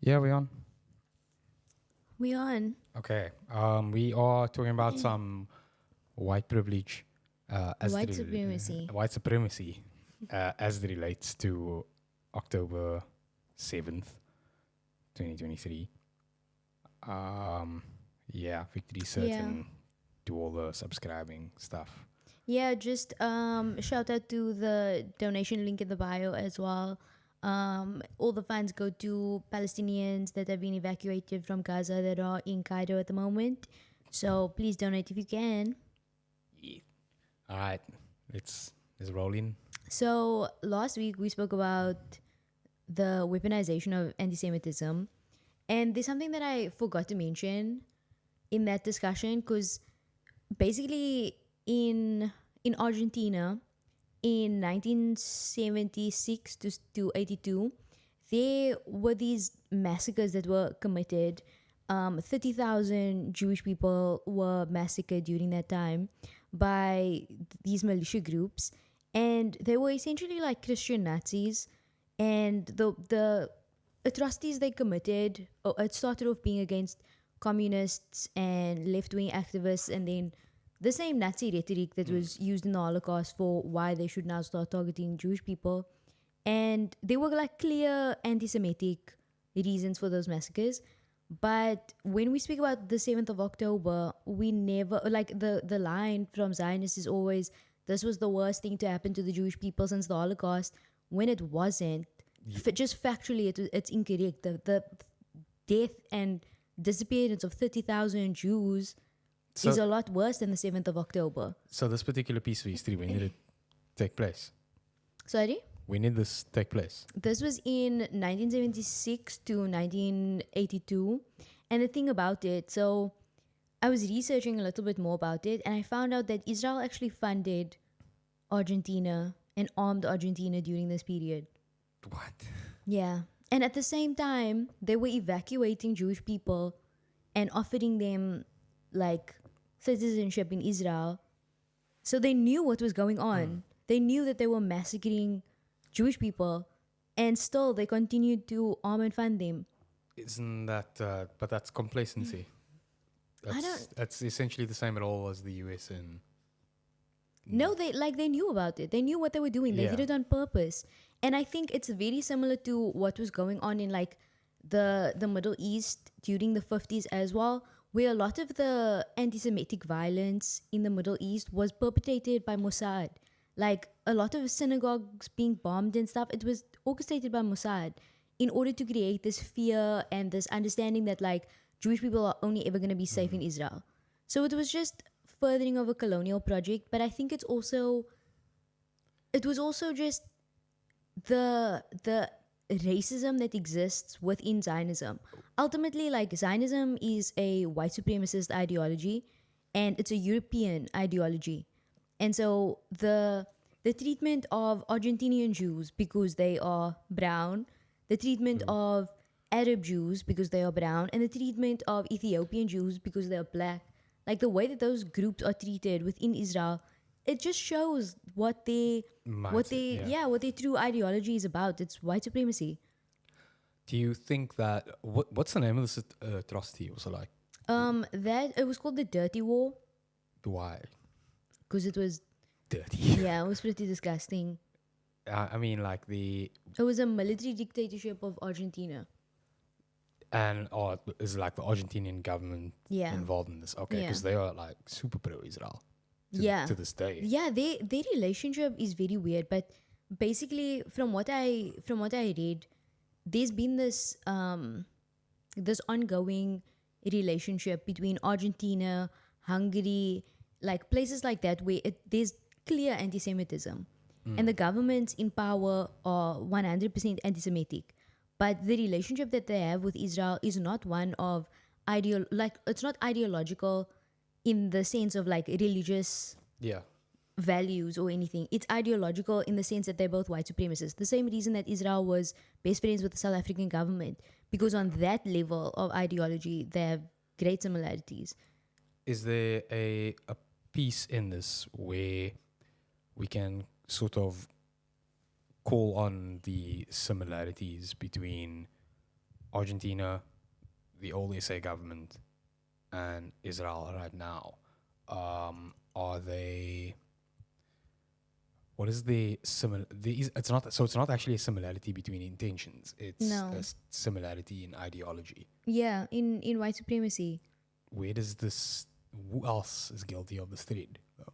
Yeah, we on. We on. Okay. We are talking about some white privilege, White supremacy. white supremacy, as it relates to October 7th, 2023. Yeah, victory certain. Do all the subscribing stuff. Yeah, just shout out to the donation link in the bio as well. All the funds go to Palestinians that have been evacuated from Gaza that are in Cairo at the moment. So please donate if you can. Yeah. All right, let's roll in. So last week we spoke about the weaponization of anti-Semitism, and there's something that I forgot to mention in that discussion because basically in Argentina in 1976 to 82, there were these massacres that were committed. 30,000 Jewish people were massacred during that time by these militia groups, and they were essentially like Christian Nazis. And the atrocities they committed, it started off being against communists and left-wing activists, and then the same Nazi rhetoric that was used in the Holocaust for why they should now start targeting Jewish people. And there were like clear anti-Semitic reasons for those massacres. But when we speak about the 7th of October, we never, like the line from Zionists is always, this was the worst thing to happen to the Jewish people since the Holocaust, when it wasn't. Just factually, it's incorrect. The death and disappearance of 30,000 Jews is a lot worse than the 7th of October. So this particular piece of history, when did it take place? Sorry? When did this take place? This was in 1976 to 1982. And the thing about it, so I was researching a little bit more about it, and I found out that Israel actually funded Argentina and armed Argentina during this period. What? Yeah. And at the same time, they were evacuating Jewish people and offering them like citizenship in Israel. So they knew what was going on. They knew that they were massacring Jewish people, and still they continued to arm and fund them. Isn't that, but that's complacency. That's essentially the same at all as the US and... No, they knew about it. They knew what they were doing. They did it on purpose. And I think it's very similar to what was going on in like the Middle East during the 50s as well, where a lot of the anti-Semitic violence in the Middle East was perpetrated by Mossad. Like a lot of synagogues being bombed and stuff, it was orchestrated by Mossad in order to create this fear and this understanding that like Jewish people are only ever going to be safe in Israel. So it was just furthering of a colonial project, but I think it was also just the racism that exists within Zionism. Ultimately, like Zionism is a white supremacist ideology, and it's a European ideology. And so the treatment of Argentinian Jews because they are brown, the treatment of Arab Jews because they are brown, and the treatment of Ethiopian Jews because they are black, like the way that those groups are treated within Israel, it just shows what their true ideology is about. It's white supremacy. Do you think that what's the name of this atrocity? Also, like that it was called the Dirty War why because it was dirty? yeah, it was pretty disgusting. I mean, like It was a military dictatorship of Argentina. And is like the Argentinian government involved in this? Okay, because they are like super pro Israel. To this day. Yeah, their relationship is very weird, but basically from what I read, there's been this this ongoing relationship between Argentina, Hungary, like places like that where there's clear anti-Semitism, and the governments in power are 100% anti-Semitic. But the relationship that they have with Israel is not one of it's not ideological in the sense of like religious values or anything. It's ideological in the sense that they're both white supremacists. The same reason that Israel was best friends with the South African government, because on that level of ideology, they have great similarities. Is there a piece in this where we can sort of call on the similarities between Argentina, the old SA government, and Israel right now, are they? What is the similar? It's not. So it's not actually a similarity between intentions. It's a similarity in ideology. Yeah, in white supremacy. Where does this? Who else is guilty of this thread? Though?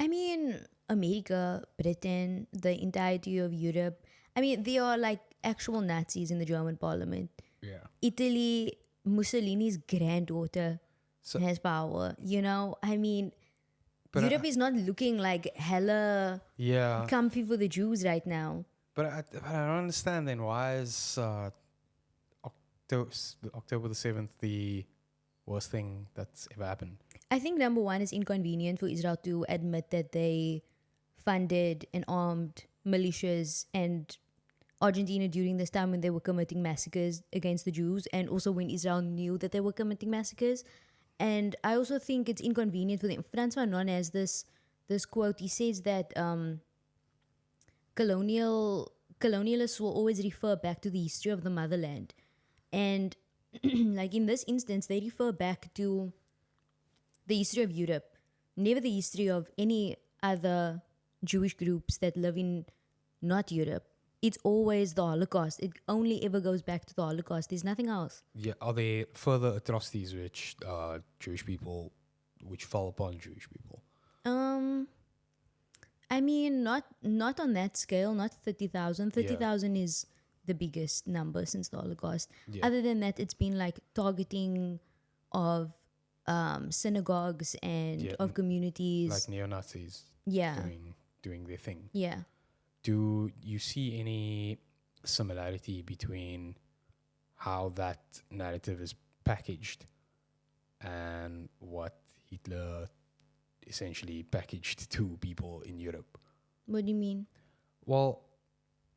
I mean, America, Britain, the entirety of Europe. I mean, they are like actual Nazis in the German parliament. Yeah. Italy, Mussolini's granddaughter has power. You know, I mean, but Europe is not looking like hella comfy for the Jews right now. But I don't understand then, why is October the 7th the worst thing that's ever happened? I think number one is inconvenient for Israel to admit that they funded and armed militias and Argentina during this time when they were committing massacres against the Jews, and also when Israel knew that they were committing massacres. And I also think it's inconvenient for them. Frans Fanon has this quote. He says that colonialists will always refer back to the history of the motherland. And like in this instance, they refer back to the history of Europe, never the history of any other Jewish groups that live in not Europe. It's always the Holocaust. It only ever goes back to the Holocaust. There's nothing else. Yeah. Are there further atrocities which fall upon Jewish people? I mean, not on that scale. Not 30,000. 30,000 is the biggest number since the Holocaust. Yeah. Other than that, it's been like targeting of synagogues and of communities, like neo-Nazis. Yeah. Doing their thing. Yeah. Do you see any similarity between how that narrative is packaged and what Hitler essentially packaged to people in Europe? What do you mean? Well,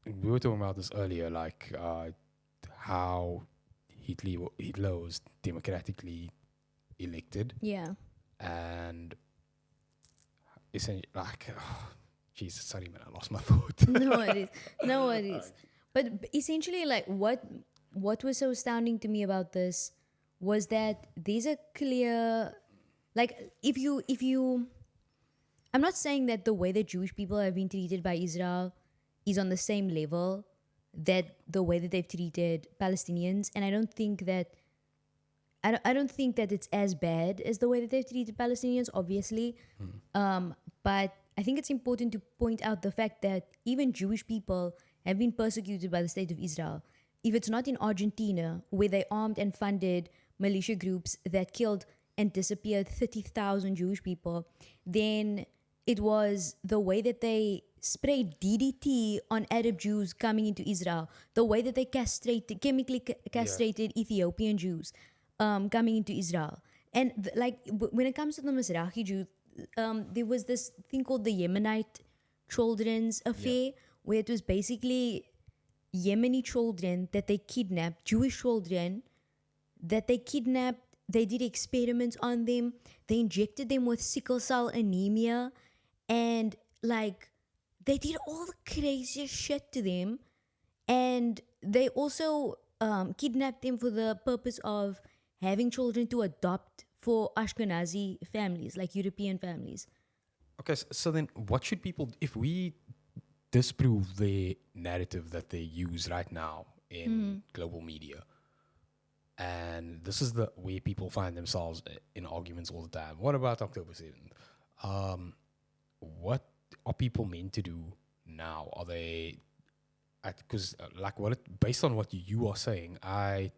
we were talking about this earlier, like how Hitler was democratically elected. Yeah. And essentially, like... Jesus, sorry, man, I lost my thought. No worries. But essentially, like, what was so astounding to me about this was that there's a clear, like, if you, I'm not saying that the way that Jewish people have been treated by Israel is on the same level that the way that they've treated Palestinians, and I don't think that it's as bad as the way that they've treated Palestinians, obviously. But I think it's important to point out the fact that even Jewish people have been persecuted by the state of Israel. If it's not in Argentina, where they armed and funded militia groups that killed and disappeared 30,000 Jewish people, then it was the way that they sprayed DDT on Arab Jews coming into Israel, the way that they chemically castrated Ethiopian Jews coming into Israel. And when it comes to the Mizrahi Jews, there was this thing called the Yemenite children's affair, where it was basically Yemeni children that they kidnapped, Jewish children that they kidnapped. They did experiments on them. They injected them with sickle cell anemia, and like they did all the craziest shit to them. And they also kidnapped them for the purpose of having children to adopt for Ashkenazi families, like European families. Okay, so then what should people, if we disprove the narrative that they use right now in global media, and this is the way people find themselves in arguments all the time, what about October 7th? What are people meant to do now? Are they, because based on what you are saying, I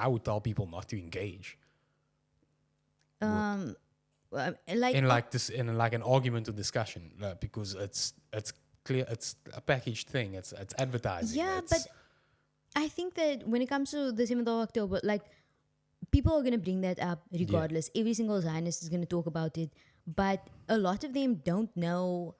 would tell people not to engage. In an argument or discussion, because it's clear, it's a packaged thing. It's advertising. Yeah, but I think that when it comes to the 7th of October, like people are gonna bring that up regardless. Yeah. Every single Zionist is gonna talk about it, but a lot of them don't know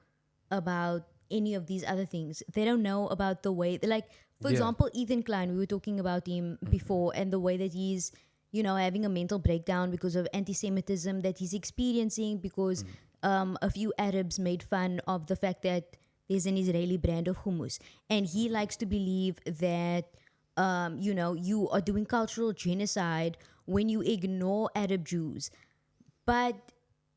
about any of these other things. They don't know about the way, like, for example, Ethan Klein, we were talking about him before, and the way that he's, having a mental breakdown because of anti-Semitism that he's experiencing because a few Arabs made fun of the fact that there's an Israeli brand of hummus. And he likes to believe that you are doing cultural genocide when you ignore Arab Jews. But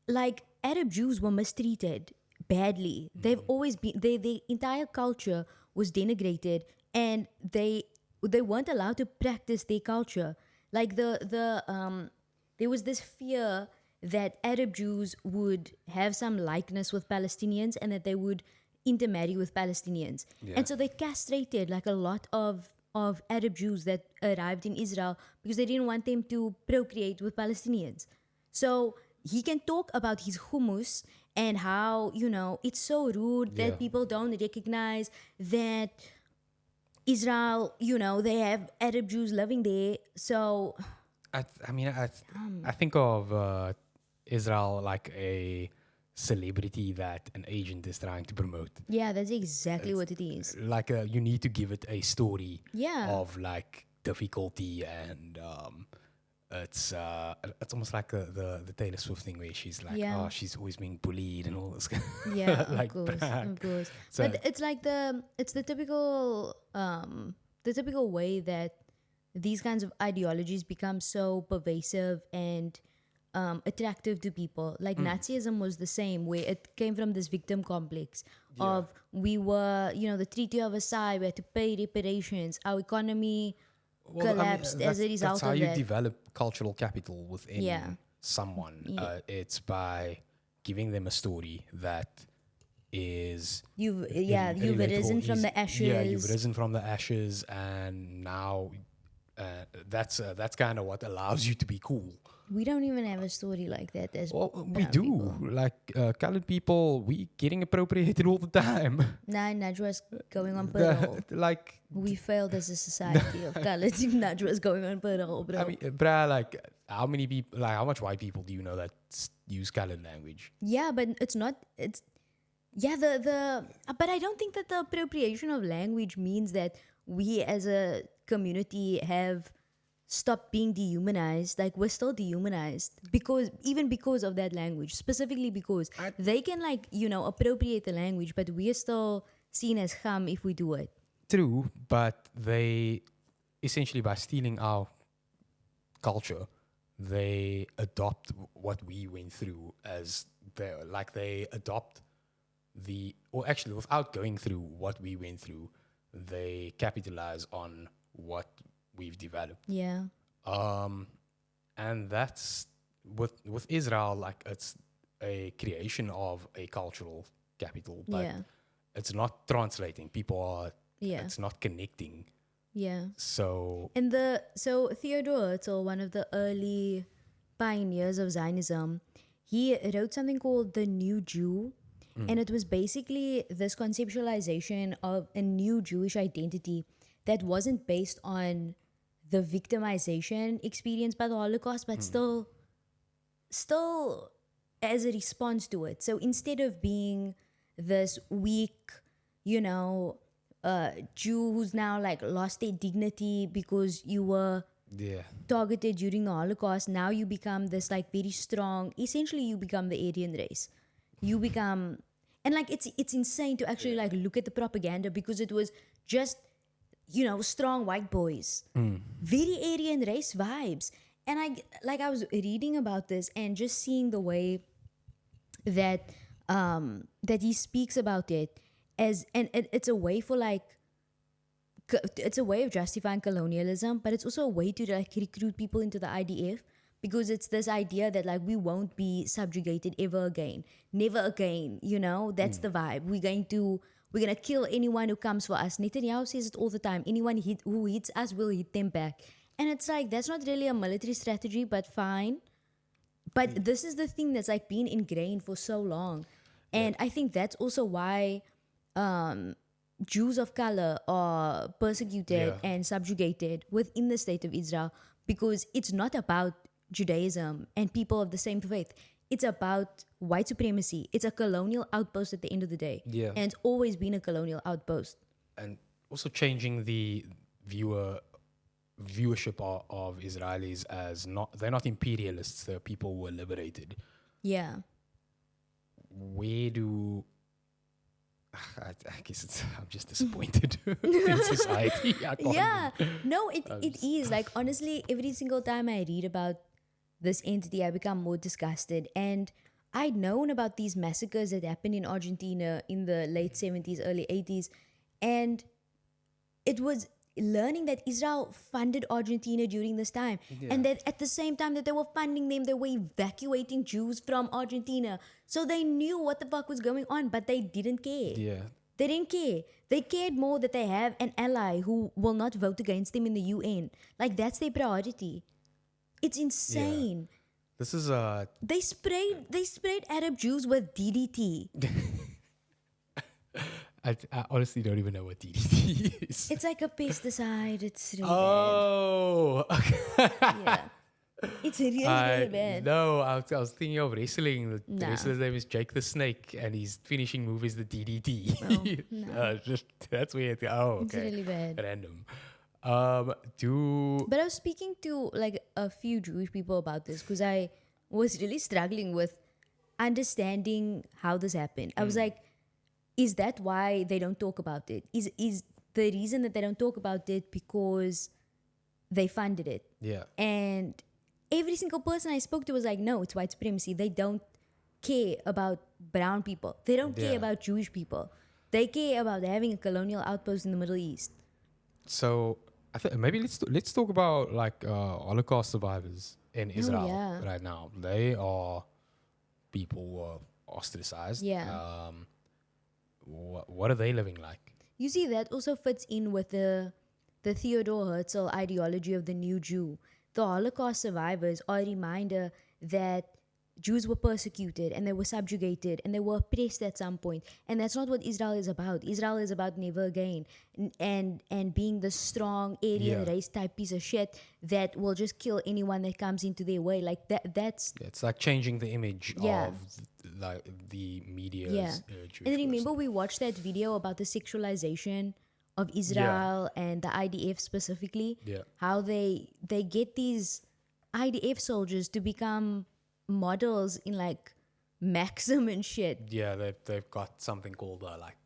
like Arab Jews were mistreated badly. They've always been their entire culture was denigrated, and they weren't allowed to practice their culture. Like there was this fear that Arab Jews would have some likeness with Palestinians and that they would intermarry with Palestinians. Yeah. And so they castrated like a lot of Arab Jews that arrived in Israel because they didn't want them to procreate with Palestinians. So he can talk about his hummus and how, it's so rude that Yeah. people don't recognize that Israel, they have Arab Jews living there. So, I think of Israel like a celebrity that an agent is trying to promote. yeah, that's exactly what it is. Like you need to give it a story Yeah. of like difficulty, and it's almost like the Taylor Swift thing where she's like, Yeah. oh, she's always being bullied and all this. Yeah, like of brag. course. So- But it's like the typical way that these kinds of ideologies become so pervasive and attractive to people. Like Nazism was the same, where it came from this victim complex of we were, the Treaty of Versailles, we had to pay reparations, our economy collapsed as a result that's how of you that. develop cultural capital within Yeah. someone. Yeah. It's by giving them a story that is You've relatable, risen from is- the ashes. Yeah, you've risen from the ashes, and now that's kind of what allows you to be cool. We don't even have a story like that as Well, we brown do. people. Like colored people, we getting appropriated all the time. Nah, Najwa's going on parole. Like, We failed as a society of colors if Najwa's going on parole, bro. I mean, bruh, like how many people, like how much white people do you know that use colored language? Yeah, but it's not. It's yeah. But I don't think that the appropriation of language means that we as a community have stopped being dehumanized. Like we're still dehumanized because of that language, specifically because they can appropriate the language, but we are still seen as ham if we do it. True, but they essentially, by stealing our culture, they adopt what we went through as their, like they adopt or actually without going through what we went through, they capitalize on what we've developed. Yeah. And that's with Israel, like it's a creation of a cultural capital, but Yeah. it's not translating. People are, Yeah. it's not connecting. Yeah. So And so Theodore Herzl, one of the early pioneers of Zionism, he wrote something called The New Jew. And it was basically this conceptualization of a new Jewish identity that wasn't based on the victimization experienced by the Holocaust, but still as a response to it. So instead of being this weak, Jew who's now like lost their dignity because you were yeah, targeted during the Holocaust, now you become this like very strong, essentially you become the Aryan race. You become, and like it's insane to actually like look at the propaganda because it was just, strong white boys. Very Aryan race vibes. And I was reading about this and just seeing the way that that he speaks about it as, and it's a way for like, it's a way of justifying colonialism, but it's also a way to like recruit people into the IDF, because it's this idea that like we won't be subjugated ever again, never again. That's the vibe. We're gonna kill anyone who comes for us. Netanyahu says it all the time. Anyone who hits us, will hit them back. And it's like that's not really a military strategy, but fine. But this is the thing that's like been ingrained for so long, and I think that's also why Jews of color are persecuted and subjugated within the state of Israel, because it's not about Judaism and people of the same faith. It's about white supremacy. It's a colonial outpost at the end of the day. Yeah. And it's always been a colonial outpost. and also changing the viewership of Israelis as they're not imperialists. They're people who are liberated. Yeah. Where do I guess I'm just disappointed in society. I can't Yeah, even- no, it is. Like, honestly, every single time I read about this entity, I become more disgusted. And I'd known about these massacres that happened in Argentina in the late 70s, early 80s. And it was learning that Israel funded Argentina during this time. And that at the same time that they were funding them, they were evacuating Jews from Argentina. So they knew what the fuck was going on, but they didn't care. Yeah. They didn't care. They cared more that they have an ally who will not vote against them in the UN. Like, that's their priority. It's insane. This is They sprayed Arab Jews with DDT. I honestly don't even know what DDT is. It's like a pesticide. It's really Oh, okay. bad. Yeah. It's really, really bad. No, I was thinking of wrestling. The Nah. wrestler's name is Jake the Snake, and his finishing move is the DDT. Oh, no. That's weird. Oh, It's okay. really bad. Random. But I was speaking to like a few Jewish people about this because I was really struggling with understanding how this happened. I was like, is that why they don't talk about it? Is the reason that they don't talk about it because they funded it? Yeah. And every single person I spoke to was like, no, it's white supremacy. They don't care about brown people. They don't care Yeah. about Jewish people. They care about having a colonial outpost in the Middle East. So I think maybe let's talk about like Holocaust survivors in Israel yeah. right now. They are people who are ostracized. Yeah. What are they living like? You see, that also fits in with the Theodor Herzl ideology of the new Jew. The Holocaust survivors are a reminder that Jews were persecuted and they were subjugated and they were oppressed at some point. And that's not what Israel is about. Israel is about never again and being the strong Aryan Yeah. race type piece of shit that will just kill anyone that comes into their way. Like that's It's like changing the image Yeah. of like the media's yeah. Jewish And then person. remember we watched that video about the sexualization of Israel and the IDF specifically. Yeah. How they get these IDF soldiers to become models in like Maxim and shit. Yeah, they've got something called like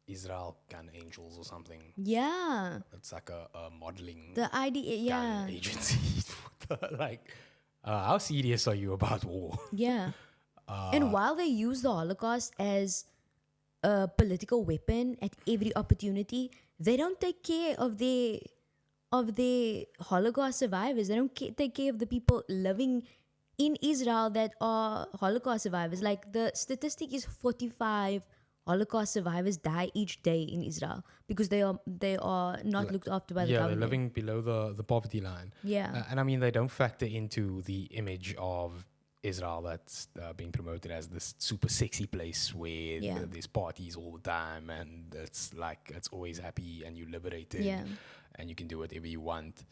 Israel Gun Angels or something. Yeah. It's like a modeling The IDF, yeah. gun agency. Like, how serious are you about war? Yeah. And while they use the Holocaust as a political weapon at every opportunity, they don't take care of the Holocaust survivors. They don't take care of the people living in Israel that are Holocaust survivors. Like the statistic is 45 Holocaust survivors die each day in Israel because they are not looked after by the Yeah, government. they're living below the poverty line. Yeah. And I mean, they don't factor into the image of Israel that's being promoted as this super sexy place where Yeah. there's parties all the time and it's like it's always happy and you're liberated Yeah. and you can do whatever you want.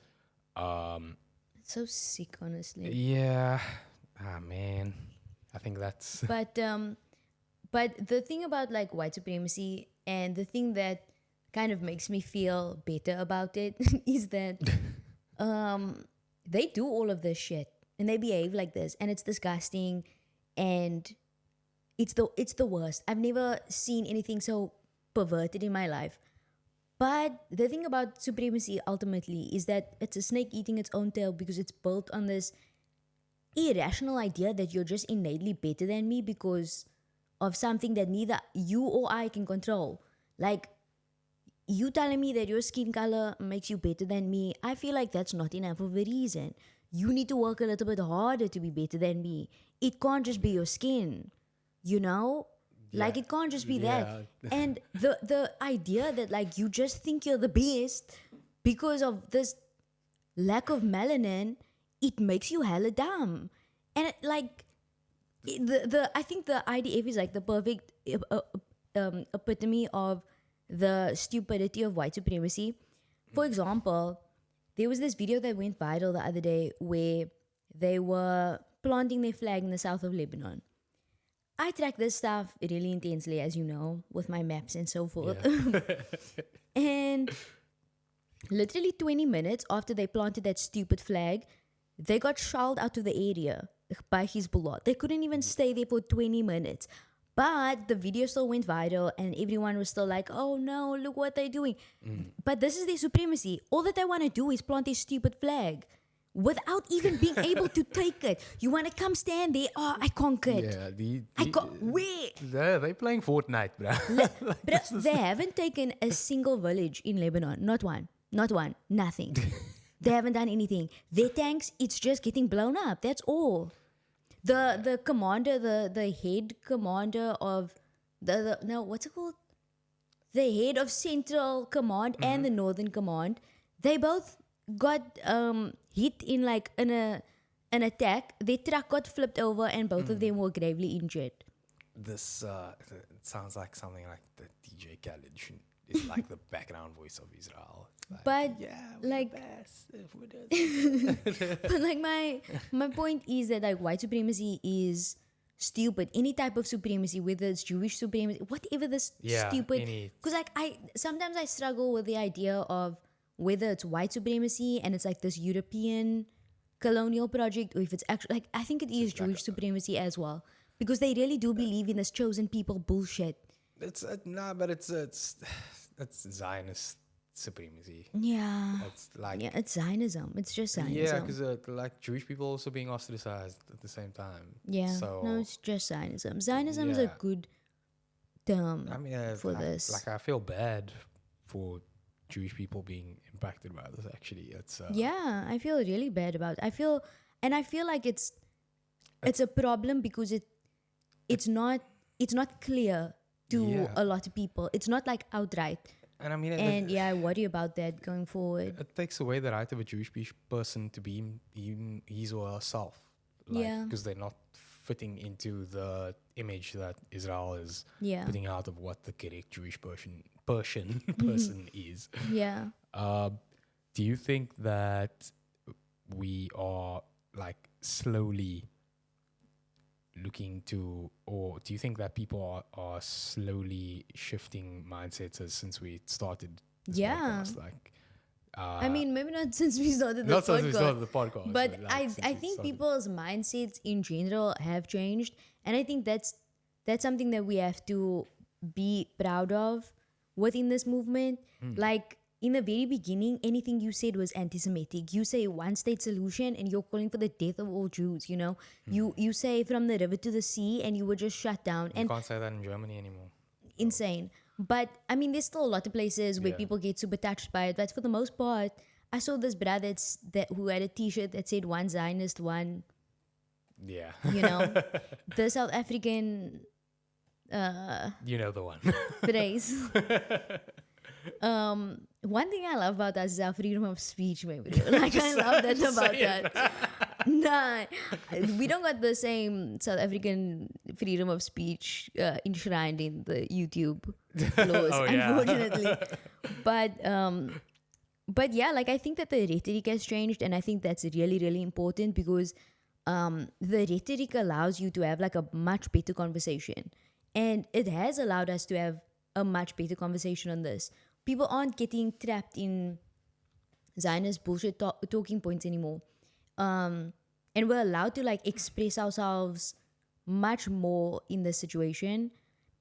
It's so sick, honestly. Yeah. Ah, man. I think that's... But the thing about like white supremacy and the thing that kind of makes me feel better about it is that they do all of this shit and they behave like this and it's disgusting and it's the worst. I've never seen anything so perverted in my life. But the thing about supremacy ultimately is that it's a snake eating its own tail because it's built on this irrational idea that you're just innately better than me because of something that neither you or I can control. Like, you telling me that your skin color makes you better than me, I feel like that's not enough of a reason. You need to work a little bit harder to be better than me. It can't just be your skin, you know? Like, it can't just be that. And the idea that, like, you just think you're the best because of this lack of melanin, it makes you hella dumb. And, I think the IDF is, like, the perfect epitome of the stupidity of white supremacy. For example, there was this video that went viral the other day where they were planting their flag in the south of Lebanon. I track this stuff really intensely, as you know, with my maps and so forth. And literally 20 minutes after they planted that stupid flag, they got shelled out of the area by Hezbollah. They couldn't even stay there for 20 minutes. But the video still went viral and everyone was still like, oh no, look what they're doing. But this is their supremacy. All that they want to do is plant their stupid flag without even being able to take it. You want to come stand there? Oh, I conquered. Yeah, Where? they're playing Fortnite, bro. But they haven't taken a single village in Lebanon. Not one. Not one. Nothing. They haven't done anything. Their tanks, it's just getting blown up. That's all. The commander, the head commander of no, what's it called? The head of Central Command and the Northern Command, they both got hit in like an attack. Their truck got flipped over and both of them were gravely injured. This it sounds like something like the DJ Khaled is like the background voice of Israel. Like, But yeah, like, we're the best. but like my point is that like white supremacy is stupid. Any type of supremacy, whether it's Jewish supremacy, whatever this stupid. Because like sometimes I struggle with the idea of whether it's white supremacy and it's like this European colonial project, or if it's actually like I think it is Jewish supremacy as well, because they really do believe in this chosen people bullshit. It's but it's Zionist supremacy. Yeah. It's like It's Zionism. It's just Zionism. yeah, because like Jewish people also being ostracized at the same time. Yeah. So No, it's just Zionism. Zionism is a good term I mean, for this. Like I feel bad for Jewish people being impacted by this. Actually, it's Yeah, I feel really bad about it. I feel like it's a problem because it's not clear to a lot of people. It's not like outright. And I mean, I worry about that going forward. it takes away the right of a Jewish person to be his or herself. Yeah. Because they're not fitting into the image that Israel is Yeah. putting out of what the correct Jewish person is. Yeah. Do you think that we are like slowly looking to, or do you think that people are slowly shifting mindsets since we started this podcast? Like, I mean, maybe not since we started the not podcast. since we started the podcast, But like I since we think started. people's mindsets in general have changed. And I think that's something that we have to be proud of within this movement. Like, in the very beginning, anything you said was anti-Semitic. You say one state solution and you're calling for the death of all Jews, you know? You say from the river to the sea and you were just shut down. You And can't say that in Germany anymore. insane. But I mean, there's still a lot of places where people get super touched by it. But for the most part, I saw this brother who had a T-shirt that said "One Zionist, one." Yeah. You know, the South African You know the one. phrase. One thing I love about us is our freedom of speech, maybe. Like I love that about that. Nah, we don't got the same South African freedom of speech enshrined in the YouTube laws, unfortunately. But yeah, like I think that the rhetoric has changed, and I think that's really, really important because the rhetoric allows you to have like a much better conversation, and it has allowed us to have a much better conversation on this. People aren't getting trapped in Zionist bullshit talking points anymore. And we're allowed to like express ourselves much more in this situation.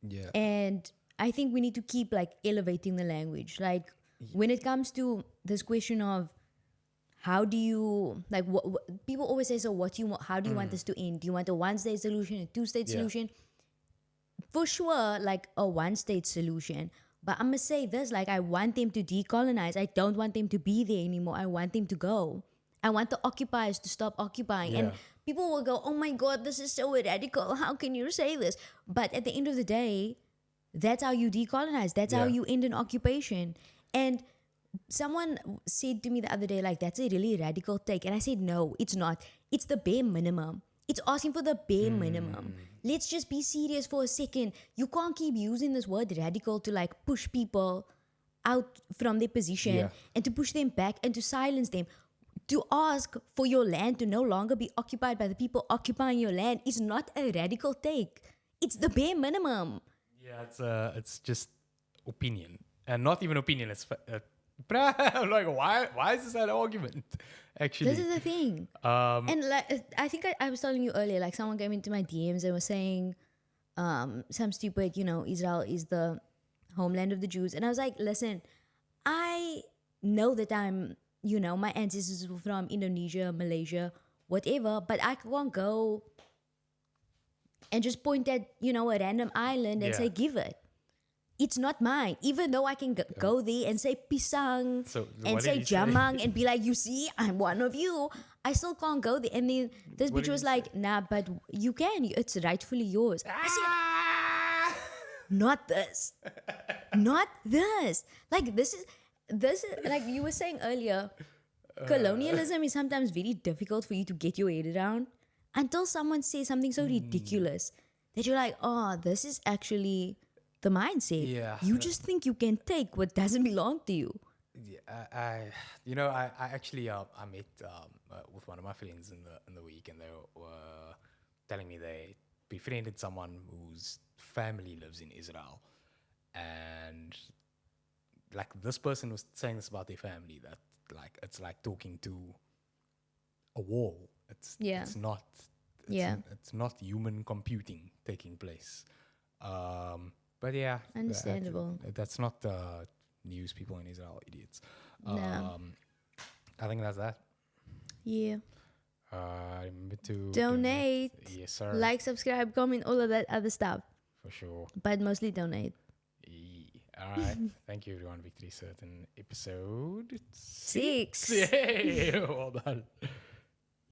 Yeah. And I think we need to keep like elevating the language. Like when it comes to this question of how do you like what people always say, so what do you want, how do you want this to end? Do you want a one-state solution, a two-state solution? For sure, like a one-state solution. But I'm gonna say this, like I want them to decolonize. I don't want them to be there anymore. I want them to go. I want the occupiers to stop occupying. And people will go, oh my God, this is so radical. How can you say this? But at the end of the day, that's how you decolonize. That's how you end an occupation. And someone said to me the other day, like, that's a really radical take. And I said, no, it's not. It's the bare minimum. It's asking for the bare minimum. Let's just be serious for a second. You can't keep using this word radical to like push people out from their position and to push them back and to silence them. To ask for your land to no longer be occupied by the people occupying your land is not a radical take. It's the bare minimum. Yeah, it's just opinion, and not even opinion. It's I'm like, why is this an argument? Actually, This is the thing. And like, I think I was telling you earlier, like someone came into my DMs and was saying, some stupid, Israel is the homeland of the Jews. And I was like, listen, I know that my ancestors were from Indonesia, Malaysia, whatever, but I can't go and just point at, a random island and say, give it. It's not mine. Even though I can go there and say pisang and say jamang and be like, you see, I'm one of you. I still can't go there. And then this bitch was like, nah, but you can. It's rightfully yours. I said, not this. Not this. Like, this is like you were saying earlier, colonialism is sometimes very difficult for you to get your head around until someone says something so ridiculous that you're like, oh, this is actually the mindset. Yeah. You just think you can take what doesn't belong to you. Yeah, I actually I met with one of my friends in the week, and they were telling me they befriended someone whose family lives in Israel, and like this person was saying this about their family, that like it's like talking to a wall. It's not it's not human computing taking place. But yeah, understandable. That's not news. People in Israel idiots. No. I think that's that. Yeah. Remember to Donate. Yes, sir. Like, subscribe, comment, all of that other stuff. For sure. But mostly donate. All right. Thank you, everyone. Victory Certain episode 6. Yay! Well done.